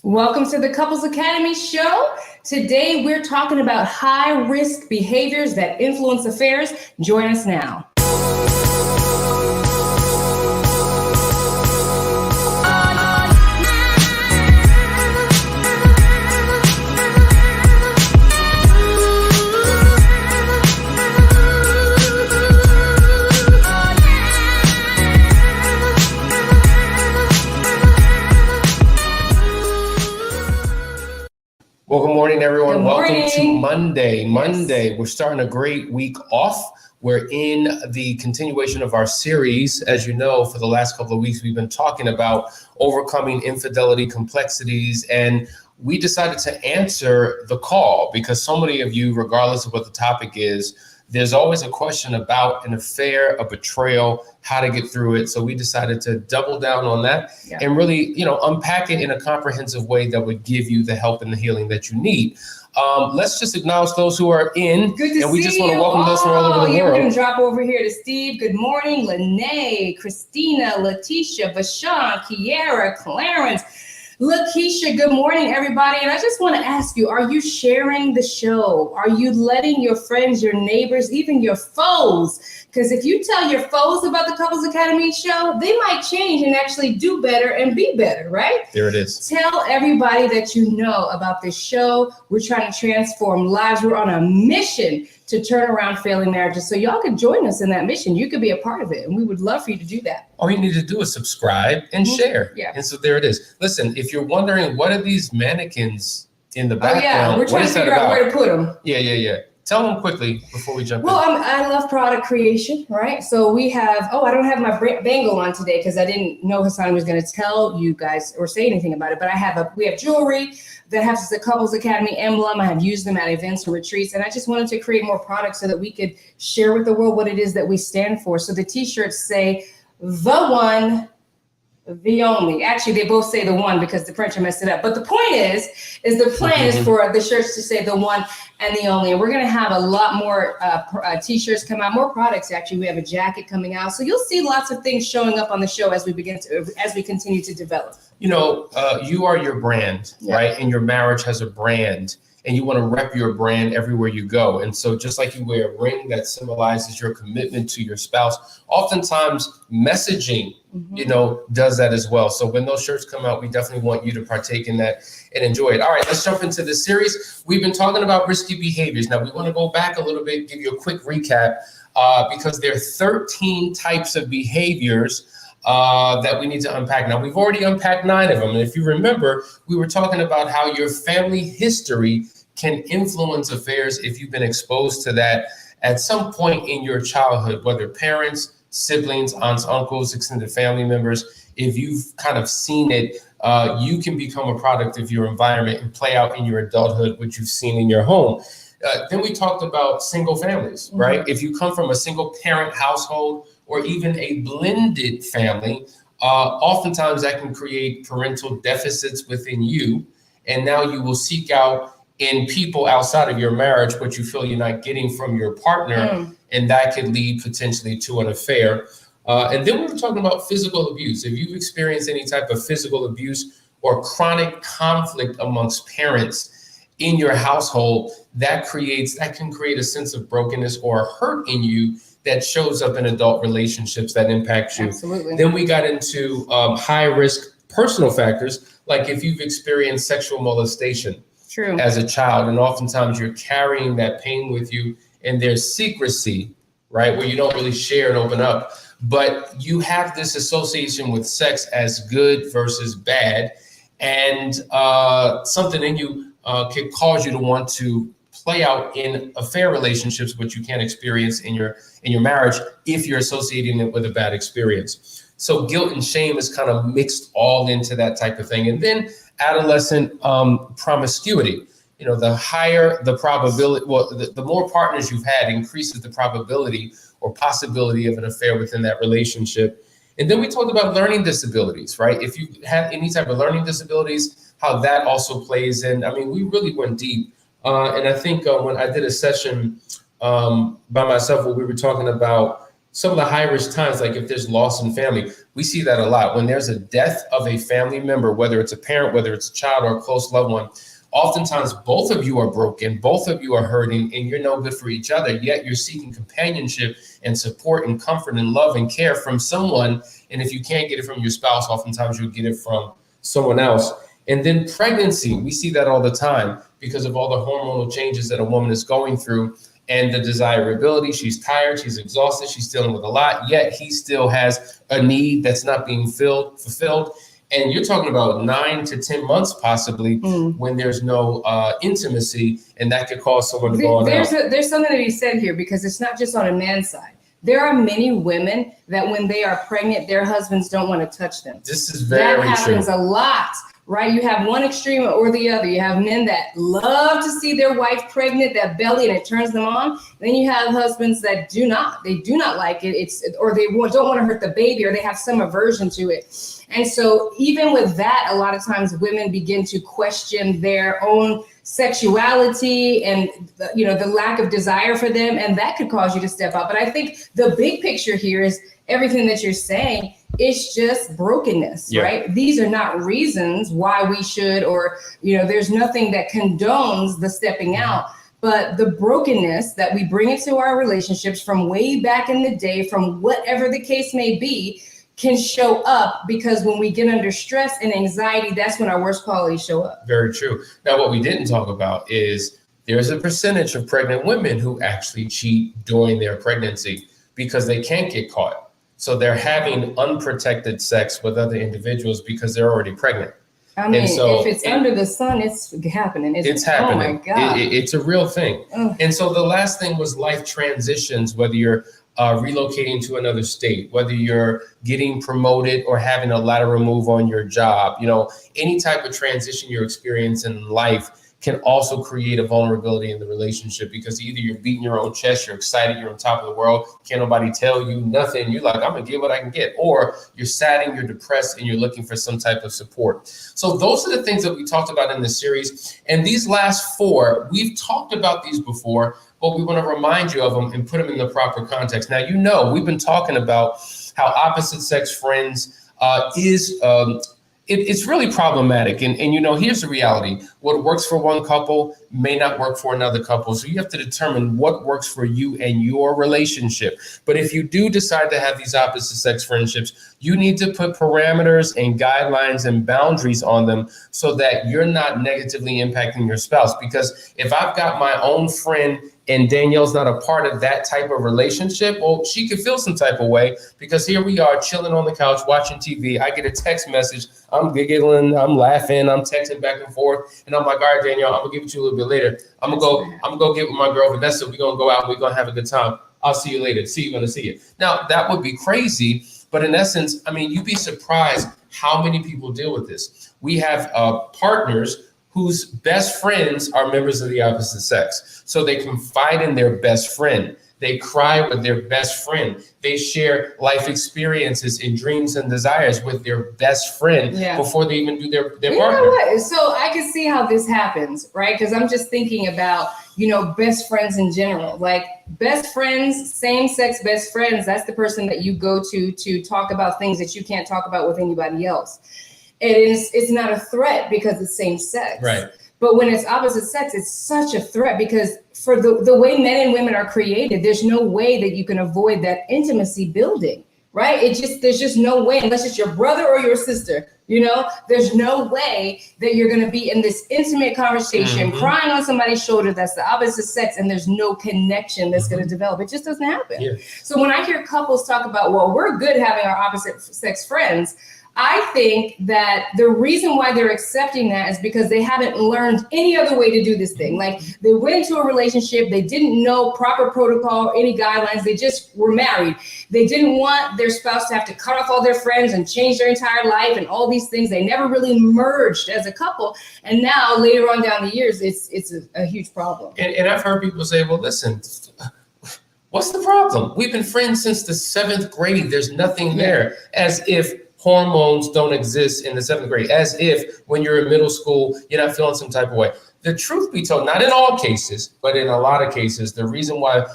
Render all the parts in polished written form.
Welcome to the Couples Academy show. Today we're talking about high-risk behaviors that influence affairs. Join us now. Well, good morning, everyone. Good morning. Welcome to Monday. Yes. We're starting a great week off. We're in the continuation of our series. As you know, for the last couple of weeks, we've been talking about overcoming infidelity complexities, and we decided to answer the call because so many of you, regardless of what the topic is, there's always a question about an affair, a betrayal, how to get through it. So we decided to double down on that and really, unpack it in a comprehensive way that would give you the help and the healing that you need. Let's just acknowledge those who are in. Good to and we see just want to you. welcome those from all over the We're world. going to drop over here to Steve. Good morning. Lene, Christina, Letitia, Bashan, Kiara, Clarence, Lakeisha, good morning, everybody. And I just want to ask you, are you sharing the show? Are you letting your friends, your neighbors, even your foes? Because if you tell your foes about the Couples Academy show, they might change and actually do better and be better, right? There it is. Tell everybody that you know about this show. We're trying to transform lives. We're on a mission to turn around failing marriages. So y'all can join us in that mission. You could be a part of it, and we would love for you to do that. All you need to do is subscribe and share. Yeah. And so there it is. Listen, if you're wondering, what are these mannequins in the background? We're trying to figure out where to put them. Yeah. Tell them quickly before we jump in. Well, I love product creation, right? So we have, I don't have my bangle on today because I didn't know Hassan was going to tell you guys or say anything about it, but we have jewelry that has the Couples Academy emblem. I have used them at events and retreats, and I just wanted to create more products so that we could share with the world what it is that we stand for. So the t-shirts say, the one, the only. Actually, they both say the one because the printer messed it up. But the point is the plan is for the shirts to say the one and the only. And we're going to have a lot more t-shirts come out, more products. Actually, we have a jacket coming out. So you'll see lots of things showing up on the show as we continue to develop. You are your brand, right? And your marriage has a brand, and you want to rep your brand everywhere you go. And so just like you wear a ring that symbolizes your commitment to your spouse, oftentimes messaging, does that as well. So when those shirts come out, we definitely want you to partake in that and enjoy it. All right, let's jump into this series. We've been talking about risky behaviors. Now we want to go back a little bit, give you a quick recap, because there are 13 types of behaviors that we need to unpack. Now, we've already unpacked 9 of them. And if you remember, we were talking about how your family history can influence affairs if you've been exposed to that at some point in your childhood, whether parents, siblings, aunts, uncles, extended family members. If you've kind of seen it, you can become a product of your environment and play out in your adulthood what you've seen in your home. Then we talked about single families, right? If you come from a single parent household, or even a blended family, oftentimes that can create parental deficits within you. And now you will seek out in people outside of your marriage what you feel you're not getting from your partner, and that could lead potentially to an affair. And then we were talking about physical abuse. If you've experienced any type of physical abuse or chronic conflict amongst parents in your household, that can create a sense of brokenness or hurt in you that shows up in adult relationships that impact you. Absolutely. Then we got into high risk personal factors, like if you've experienced sexual molestation as a child, and oftentimes you're carrying that pain with you, and there's secrecy, right, where you don't really share and open up, but you have this association with sex as good versus bad, and something in you could cause you to want to play out in affair relationships, which you can't experience in your marriage if you're associating it with a bad experience. So guilt and shame is kind of mixed all into that type of thing. And then adolescent promiscuity. The higher the probability, the more partners you've had increases the probability or possibility of an affair within that relationship. And then we talked about learning disabilities, right? If you have any type of learning disabilities, how that also plays in. I mean, we really went deep. And I think when I did a session by myself where we were talking about some of the high risk times, like if there's loss in family, we see that a lot. When there's a death of a family member, whether it's a parent, whether it's a child or a close loved one, oftentimes both of you are broken, both of you are hurting, and you're no good for each other, yet you're seeking companionship and support and comfort and love and care from someone. And if you can't get it from your spouse, oftentimes you'll get it from someone else. And then pregnancy, we see that all the time because of all the hormonal changes that a woman is going through and the desirability. She's tired, she's exhausted, she's dealing with a lot, yet he still has a need that's not being fulfilled. And you're talking about 9 to 10 months possibly when there's no intimacy, and that could cause someone to go on out. There's something to be said here, because it's not just on a man's side. There are many women that when they are pregnant, their husbands don't want to touch them. This is very true. That happens a lot, right? You have one extreme or the other. You have men that love to see their wife pregnant, that belly, and it turns them on. Then you have husbands that do not. They do not like it. Or they don't want to hurt the baby, or they have some aversion to it. And so even with that, a lot of times women begin to question their own sexuality and the lack of desire for them, and that could cause you to step out. But I think the big picture here is everything that you're saying. It's just brokenness, right? These are not reasons why we should, or there's nothing that condones the stepping out. But the brokenness that we bring into our relationships from way back in the day, from whatever the case may be, can show up, because when we get under stress and anxiety, that's when our worst qualities show up. Very true. Now, what we didn't talk about is there's a percentage of pregnant women who actually cheat during their pregnancy because they can't get caught. So they're having unprotected sex with other individuals because they're already pregnant. I mean, if it's under the sun, it's happening. It's happening. Oh my God. It's a real thing. And so the last thing was life transitions, whether you're relocating to another state, whether you're getting promoted or having a lateral move on your job, any type of transition you're experiencing in life can also create a vulnerability in the relationship, because either you're beating your own chest, you're excited, you're on top of the world, can't nobody tell you nothing, you're like, I'm gonna get what I can get, or you're sad and you're depressed and you're looking for some type of support. So those are the things that we talked about in this series. And these last 4, we've talked about these before, but we want to remind you of them and put them in the proper context. Now, we've been talking about how opposite sex friends it's really problematic. And here's the reality. What works for one couple may not work for another couple. So you have to determine what works for you and your relationship. But if you do decide to have these opposite sex friendships, you need to put parameters and guidelines and boundaries on them so that you're not negatively impacting your spouse. Because if I've got my own friend and Danielle's not a part of that type of relationship, well, she could feel some type of way, because here we are chilling on the couch, watching TV. I get a text message. I'm giggling, I'm laughing, I'm texting back and forth. And I'm like, all right, Danielle, I'm gonna give it to you a little bit later. I'm gonna go get with my girl Vanessa. We're gonna go out, we're gonna have a good time. I'll see you later. See you when I see you. Now, that would be crazy. But in essence, you'd be surprised how many people deal with this. We have partners whose best friends are members of the opposite sex. So they confide in their best friend. They cry with their best friend. They share life experiences and dreams and desires with their best friend before they even do their partner. You know what? So I can see how this happens, right? Because I'm just thinking about, best friends in general. Like best friends, same-sex best friends, that's the person that you go to talk about things that you can't talk about with anybody else. It's not a threat because it's same sex. Right. But when it's opposite sex, it's such a threat, because for the way men and women are created, there's no way that you can avoid that intimacy building, right? There's just no way, unless it's your brother or your sister, there's no way that you're going to be in this intimate conversation, crying on somebody's shoulder that's the opposite sex, and there's no connection that's going to develop. It just doesn't happen. Yeah. So when I hear couples talk about, well, we're good having our opposite sex friends, I think that the reason why they're accepting that is because they haven't learned any other way to do this thing. Like they went into a relationship, they didn't know proper protocol, any guidelines, they just were married. They didn't want their spouse to have to cut off all their friends and change their entire life and all these things. They never really merged as a couple. And now later on down the years, it's a huge problem. And I've heard people say, well, listen, what's the problem? We've been friends since the 7th grade. There's nothing there. As if hormones don't exist in the 7th grade, as if when you're in middle school, you're not feeling some type of way. the truth be told, not in all cases, but in a lot of cases, the reason why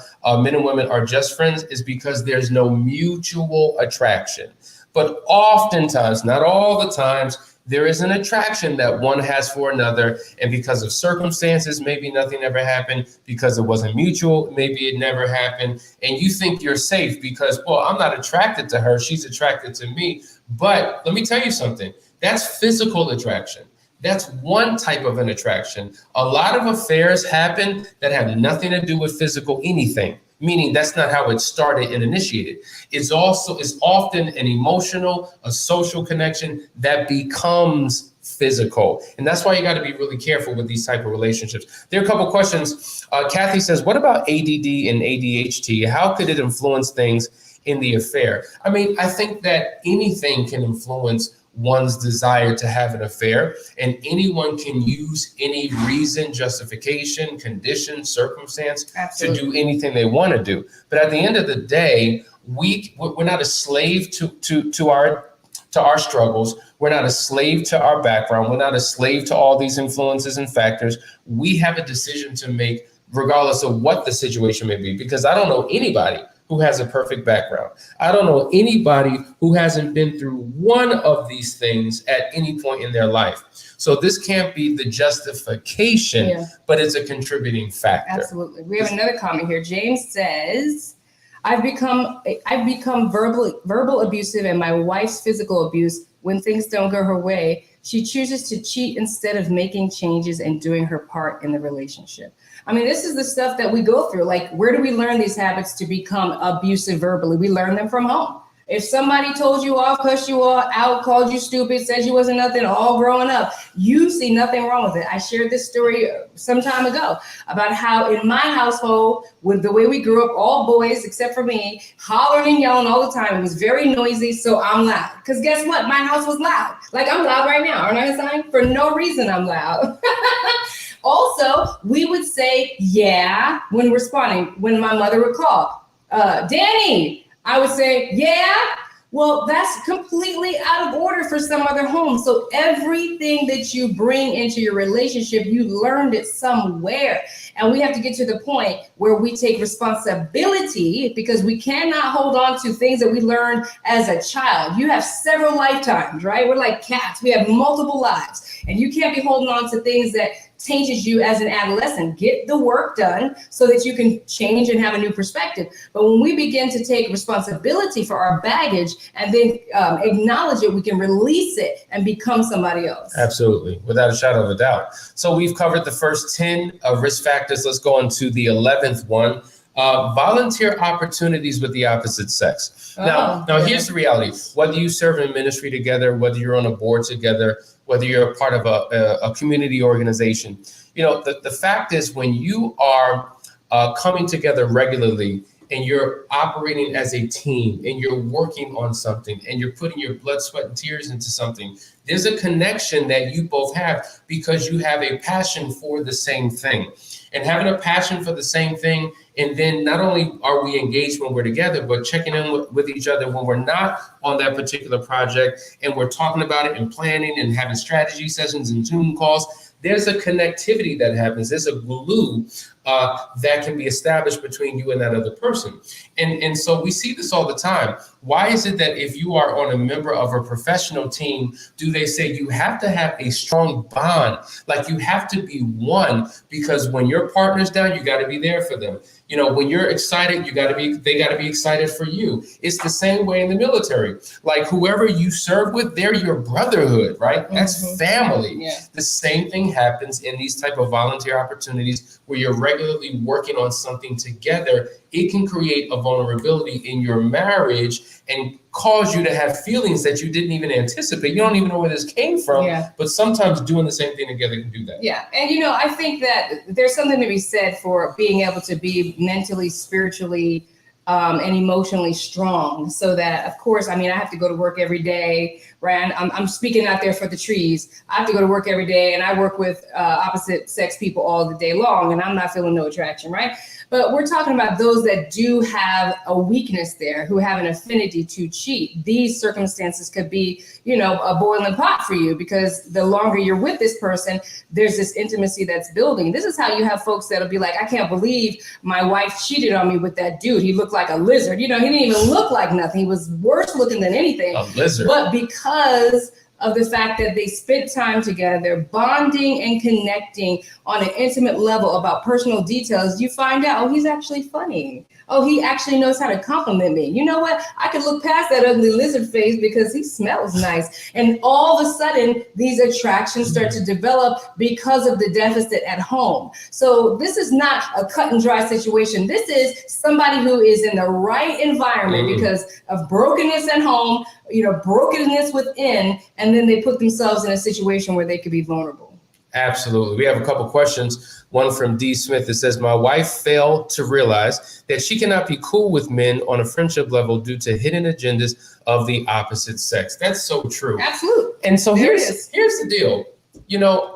men and women are just friends is because there's no mutual attraction. But oftentimes, not all the times, there is an attraction that one has for another. And because of circumstances, maybe nothing ever happened. Because it wasn't mutual, maybe it never happened. And you think you're safe because, well, I'm not attracted to her. She's attracted to me. But let me tell you something. That's physical attraction. That's one type of an attraction. A lot of affairs happen that have nothing to do with physical anything, meaning that's not how it started and initiated. It's often an emotional, a social connection that becomes physical. And that's why you got to be really careful with these type of relationships. There are a couple of questions. Kathy says, what about ADD and ADHD? How could it influence things in the affair? I mean, I think that anything can influence one's desire to have an affair, and anyone can use any reason, justification, condition, circumstance Absolutely. To do anything they want to do. But at the end of the day, we're not a slave to our struggles. We're not a slave to our background. We're not a slave to all these influences and factors. We have a decision to make regardless of what the situation may be, because I don't know anybody who has a perfect background. I don't know anybody who hasn't been through one of these things at any point in their life. So this can't be the justification, but it's a contributing factor. Absolutely. We have another comment here. James says, I've become verbal abusive, and my wife's physical abuse. When things don't go her way, she chooses to cheat instead of making changes and doing her part in the relationship. I mean, this is the stuff that we go through. Like, where do we learn these habits to become abusive verbally? We learn them from home. If somebody told you off, cussed you out, called you stupid, said you wasn't nothing all growing up, you see nothing wrong with it. I shared this story some time ago about how in my household, with the way we grew up, all boys except for me, hollering and yelling all the time. It was very noisy, so I'm loud. Because guess what? My house was loud. Like, I'm loud right now, aren't I, Hassan? For no reason, I'm loud. Also, we would say, yeah, when responding. When my mother would call, Danny, I would say, yeah. Well, that's completely out of order for some other home. So everything that you bring into your relationship, you learned it somewhere. And we have to get to the point where we take responsibility, because we cannot hold on to things that we learned as a child. You have several lifetimes, right? We're like cats. We have multiple lives. And you can't be holding on to things that tainted you as an adolescent. Get the work done so that you can change and have a new perspective. But when we begin to take responsibility for our baggage and then acknowledge it, we can release it and become somebody else. Absolutely, without a shadow of a doubt. So we've covered the first 10 risk factors. Let's go on to the 11th one. Volunteer opportunities with the opposite sex. Now, here's the reality. Whether you serve in ministry together, whether you're on a board together, whether you're a part of a community organization, you know, the fact is, when you are coming together regularly and you're operating as a team and you're working on something and you're putting your blood, sweat, and tears into something, there's a connection that you both have because you have a passion for the same thing. And having a passion for the same thing, and then not only are we engaged when we're together, but checking in with each other when we're not on that particular project, and we're talking about it and planning and having strategy sessions and Zoom calls. There's a connectivity that happens. There's a glue that can be established between you and that other person. And so we see this all the time. Why is it that if you are on a member of a professional team, do they say you have to have a strong bond? Like, you have to be one, because when your partner's down, you got to be there for them. You know, when you're excited, they got to be excited for you. It's the same way in the military. Like, whoever you serve with, they're your brotherhood, right? That's family. Yeah. The same thing happens in these type of volunteer opportunities where you're regularly working on something together. It can create a vulnerability in your marriage and cause you to have feelings that you didn't even anticipate. You don't even know where this came from, but sometimes doing the same thing together can do that. Yeah, and you know, I think that there's something to be said for being able to be mentally, spiritually, and emotionally strong, so that, of course, I mean, I have to go to work every day. right? I'm speaking out there for the trees. I have to go to work every day, and I work with opposite sex people all the day long, and I'm not feeling no attraction, right? But we're talking about those that do have a weakness there, who have an affinity to cheat. These circumstances could be, a boiling pot for you, because the longer you're with this person, there's this intimacy that's building. This is how you have folks that'll be like, I can't believe my wife cheated on me with that dude. He looked like a lizard. He didn't even look like nothing. He was worse looking than anything. A lizard. But because of the fact that they spent time together, bonding and connecting on an intimate level about personal details, you find out, oh, he's actually funny. Oh, he actually knows how to compliment me. You know what? I could look past that ugly lizard face because he smells nice. And all of a sudden, these attractions start to develop because of the deficit at home. So this is not a cut and dry situation. This is somebody who is in the right environment because of brokenness at home, brokenness within, and then they put themselves in a situation where they could be vulnerable. Absolutely. We have a couple questions. One from D. Smith that says, my wife failed to realize that she cannot be cool with men on a friendship level due to hidden agendas of the opposite sex. That's so true. Absolutely. And so here's the deal.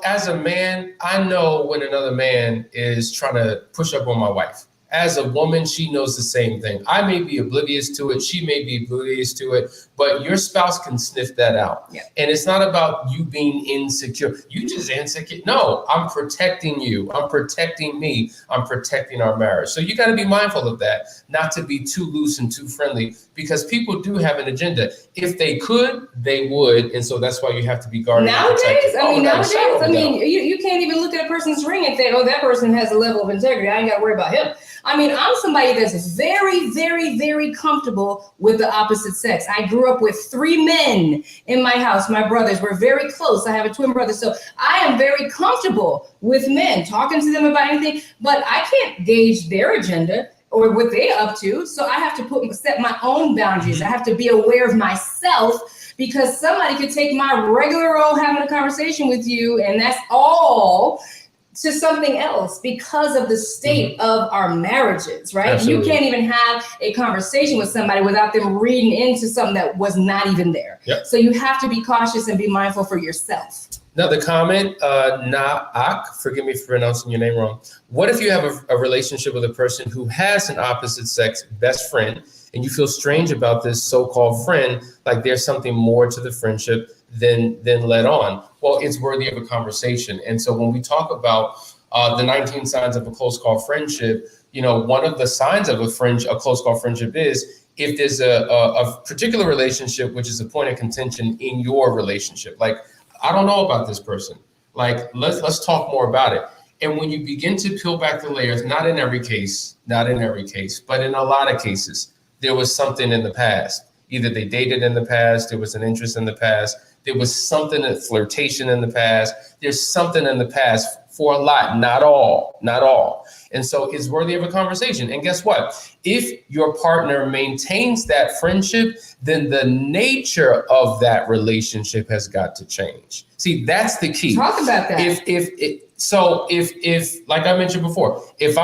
As a man, I know when another man is trying to push up on my wife. As a woman, she knows the same thing. I may be oblivious to it. She may be oblivious to it, but your spouse can sniff that out. Yeah. And it's not about you being insecure. You just insecure. No, I'm protecting you. I'm protecting me. I'm protecting our marriage. So you got to be mindful of that, not to be too loose and too friendly, because people do have an agenda. If they could, they would. And so that's why you have to be guarded. Nowadays, you can't even look at a person's ring and think, oh, that person has a level of integrity. I ain't got to worry about him. I'm somebody that's very, very, very comfortable with the opposite sex. I grew up with 3 men in my house. My brothers were very close. I have a twin brother. So I am very comfortable with men, talking to them about anything, but I can't gauge their agenda or what they're up to. So I have to set my own boundaries. I have to be aware of myself, because somebody could take my regular old having a conversation with you, and that's all, to something else because of the state of our marriages, right? Absolutely. You can't even have a conversation with somebody without them reading into something that was not even there. Yep. So you have to be cautious and be mindful for yourself. Another comment, Naak, forgive me for pronouncing your name wrong. What if you have a relationship with a person who has an opposite sex best friend, and you feel strange about this so-called friend, like there's something more to the friendship than let on? Well, it's worthy of a conversation. And so when we talk about the 19 signs of a close call friendship, one of the signs of a close call friendship is if there's a particular relationship, which is a point of contention in your relationship. Like, I don't know about this person. Like, let's talk more about it. And when you begin to peel back the layers, not in every case, but in a lot of cases, there was something in the past. Either they dated in the past, there was an interest in the past, there was something, a flirtation in the past. There's something in the past for a lot, not all. And so it's worthy of a conversation. And guess what? If your partner maintains that friendship, then the nature of that relationship has got to change. See, that's the key. Talk about that. If like I mentioned before, if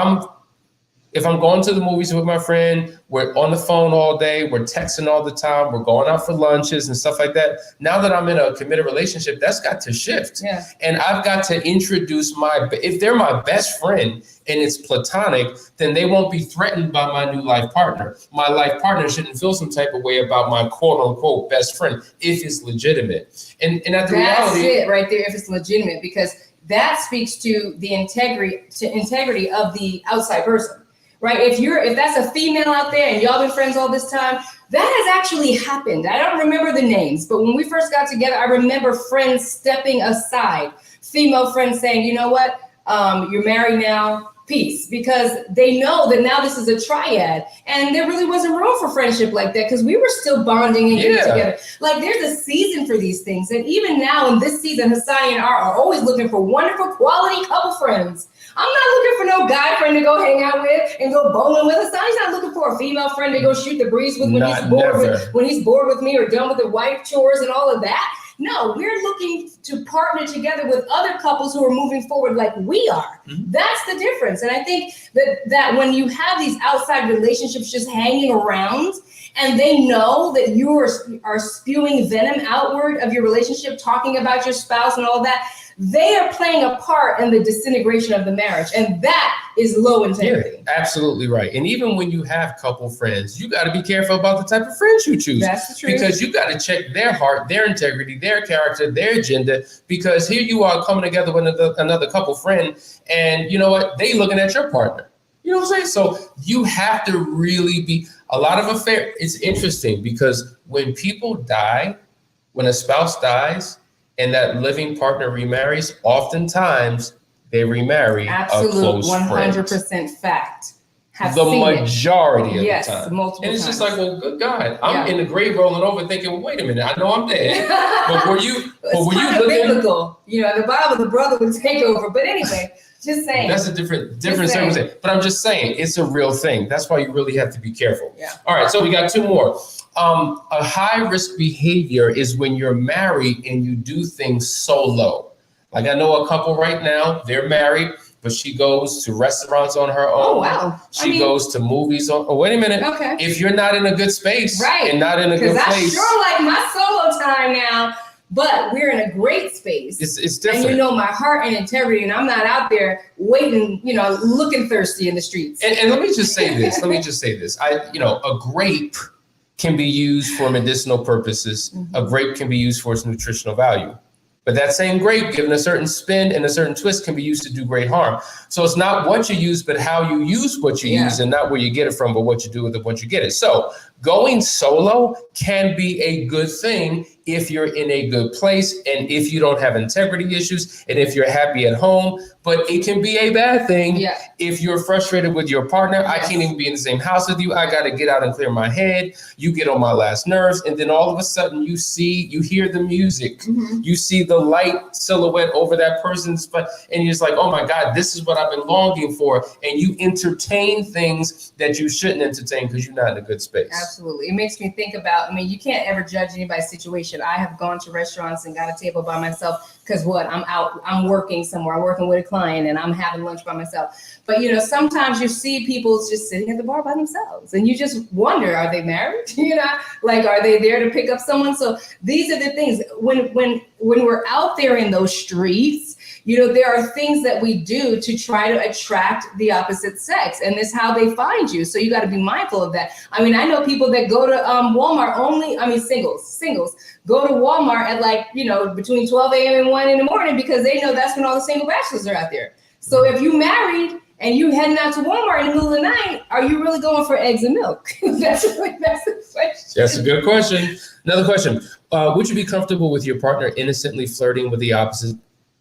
I'm going to the movies with my friend, we're on the phone all day, we're texting all the time, we're going out for lunches and stuff like that. Now that I'm in a committed relationship, that's got to shift. Yeah. And I've got to introduce if they're my best friend and it's platonic, then they won't be threatened by my new life partner. My life partner shouldn't feel some type of way about my quote unquote best friend if it's legitimate. And at the reality. That's it right there, if it's legitimate, because that speaks to the integrity of the outside person. Right. If that's a female out there and y'all been friends all this time, that has actually happened. I don't remember the names, but when we first got together, I remember friends stepping aside, female friends saying, you know what, you're married now, peace, because they know that now this is a triad, and there really wasn't room for friendship like that because we were still bonding and getting together. Like, there's a season for these things, and even now in this season, Hassani and I are always looking for wonderful quality couple friends. I'm not looking for no guy friend to go hang out with and go bowling with. Hassani's not looking for a female friend to go shoot the breeze with when he's bored with me or done with the wife chores and all of that. No, we're looking to partner together with other couples who are moving forward like we are. Mm-hmm. That's the difference. And I think that when you have these outside relationships just hanging around, and they know that you are spewing venom outward of your relationship, talking about your spouse and all that, they are playing a part in the disintegration of the marriage. And that is low integrity. Yeah, absolutely right. And even when you have couple friends, you got to be careful about the type of friends you choose. That's the truth. Because you got to check their heart, their integrity, their character, their agenda. Because here you are coming together with another couple friend, and you know what? They looking at your partner. You know what I'm saying? So you have to really be, a lot of affair. It's interesting because when people die, when a spouse dies, and that living partner remarries, oftentimes they remarry a close 100% friend. fact. The majority of the time. Multiple and it's times. just like, well, good God. I'm in the grave rolling over thinking, well, wait a minute, I know I'm dead. But were you looking? Biblical. You know, the Bible, the brother would take over. But anyway, just saying. That's a different circumstance. But I'm just saying, it's a real thing. That's why you really have to be careful. Yeah. All right, so we got two more. A high risk behavior is when you're married and you do things solo. Like I know a couple right now, they're married, but she goes to restaurants on her own. Oh, wow. She goes to movies on. Oh, wait a minute. Okay. If you're not in a good space and not in a good place. Because I sure like my solo time now, but we're in a great space. It's different. And you know my heart and integrity, and I'm not out there waiting, you know, looking thirsty in the streets. And let me just say this. A grape can be used for medicinal purposes. Mm-hmm. A grape can be used for its nutritional value. But that same grape, given a certain spin and a certain twist, can be used to do great harm. So it's not what you use, but how you use what you use, and not where you get it from, but what you do with it once you get it. So going solo can be a good thing if you're in a good place and if you don't have integrity issues and if you're happy at home. But it can be a bad thing if you're frustrated with your partner. I can't even be in the same house with you. I got to get out and clear my head. You get on my last nerves. And then all of a sudden you hear the music. Mm-hmm. You see the light silhouette over that person's butt. And you're just like, oh my God, this is what I've been longing for. And you entertain things that you shouldn't entertain because you're not in a good space. Absolutely. It makes me think about, you can't ever judge anybody's situation. I have gone to restaurants and got a table by myself because I'm working somewhere. I'm working with a client and I'm having lunch by myself. But, sometimes you see people just sitting at the bar by themselves and you just wonder, are they married? Are they there to pick up someone? So these are the things when we're out there in those streets, there are things that we do to try to attract the opposite sex, and this is how they find you. So you got to be mindful of that. I know people that go to Walmart only. Singles go to Walmart at between 12 a.m. and 1 in the morning because they know that's when all the single bachelors are out there. So if you married and you heading out to Walmart in the middle of the night, are you really going for eggs and milk? That's the question. That's a good question. Another question. Would you be comfortable with your partner innocently flirting with the opposite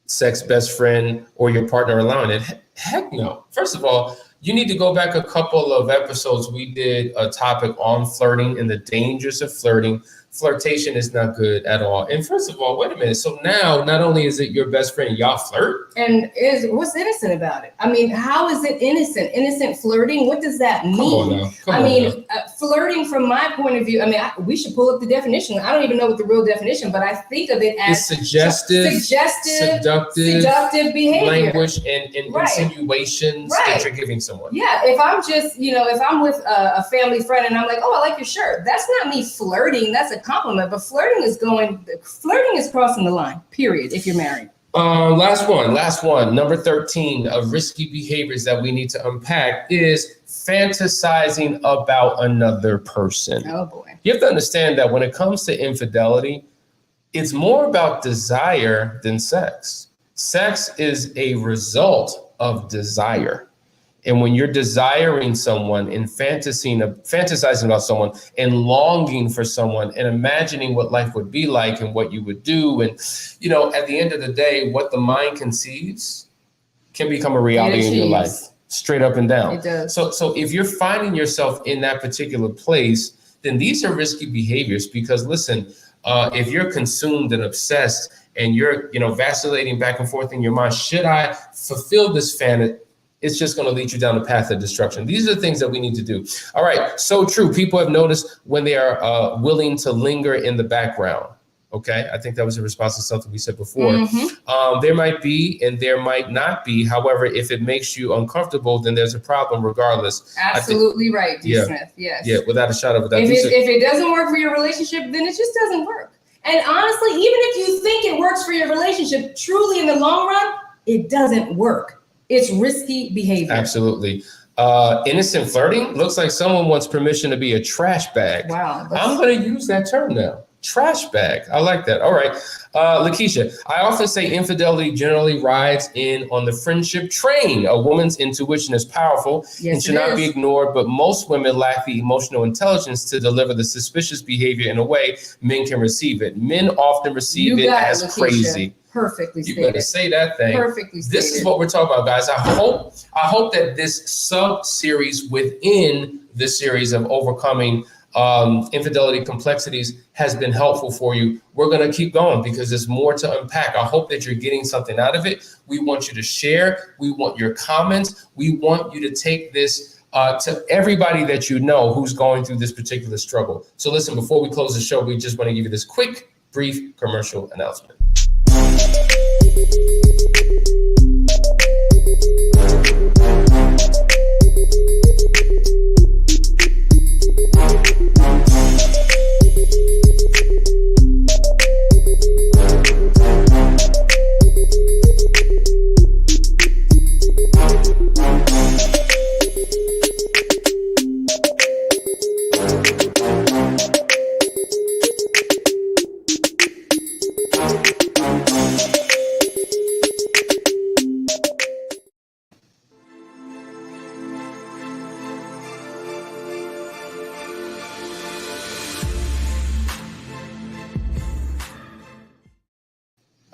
sex best friend or your partner allowing it? Heck no. First of all, you need to go back a couple of episodes. We did a topic on flirting and the dangers of flirting. Flirtation is not good at all. And first of all, wait a minute. So now, not only is it your best friend, y'all flirt? And what's innocent about it? How is it innocent? Innocent flirting? What does that mean? Come on now. Flirting from my point of view, we should pull up the definition. I don't even know what the real definition, but I think of it as suggestive, seductive behavior. Language and insinuations that you're giving someone. Yeah, if I'm just, if I'm with a family friend and I'm like, oh, I like your shirt. That's not me flirting. That's a compliment. But flirting is crossing the line, period, if you're married. Last one. Number 13 of risky behaviors that we need to unpack is fantasizing about another person. Oh boy. You have to understand that when it comes to infidelity, it's more about desire than sex. Sex is a result of desire. And when you're desiring someone and fantasizing about someone and longing for someone and imagining what life would be like and what you would do. And, at the end of the day, what the mind conceives can become a reality in your life, straight up and down. It does. So if you're finding yourself in that particular place, then these are risky behaviors because listen, if you're consumed and obsessed and you're, vacillating back and forth in your mind, should I fulfill this fantasy? It's just going to lead you down the path of destruction. These are the things that we need to do. All right. So true. People have noticed when they are willing to linger in the background. Okay, I think that was in response to something we said before. There might be and there might not be. However, if it makes you uncomfortable, then there's a problem regardless. Absolutely right, D. Smith. Yes. Yeah, without a shadow of a doubt. If it doesn't work for your relationship, then it just doesn't work. And honestly, even if you think it works for your relationship, truly in the long run, it doesn't work. It's risky behavior. Absolutely. Innocent flirting looks like someone wants permission to be a trash bag. Wow. I'm going to use that term now. Trash bag. I like that. All right. Lakeisha, I often say infidelity generally rides in on the friendship train. A woman's intuition is powerful and should not be ignored, but most women lack the emotional intelligence to deliver the suspicious behavior in a way men can receive it. Men often receive it as crazy. Perfectly stated. You better say that thing. Perfectly stated. This is what we're talking about, guys. I hope that this sub-series within the series of overcoming infidelity complexities has been helpful for you. We're going to keep going because there's more to unpack. I hope that you're getting something out of it. We want you to share. We want your comments. We want you to take this to everybody that you know who's going through this particular struggle. So listen, before we close the show, we just want to give you this quick, brief commercial announcement.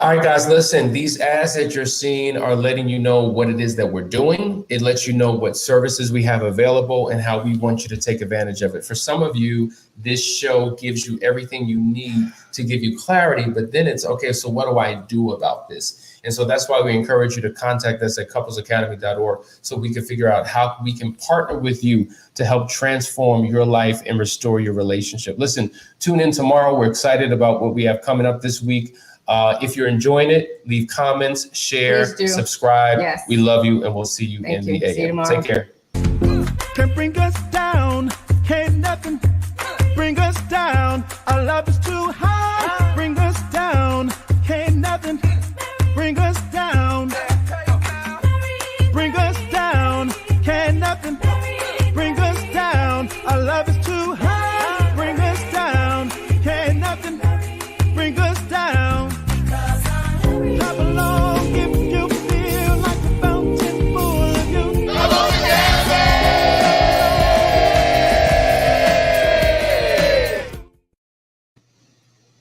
All right, guys, listen, these ads that you're seeing are letting you know what it is that we're doing. It lets you know what services we have available and how we want you to take advantage of it. For some of you, this show gives you everything you need to give you clarity, but then it's, okay, so what do I do about this? And so that's why we encourage you to contact us at couplesacademy.org so we can figure out how we can partner with you to help transform your life and restore your relationship. Listen, tune in tomorrow. We're excited about what we have coming up this week. If you're enjoying it, leave comments, share, subscribe. Yes. We love you, and we'll see you in the AM. Take care.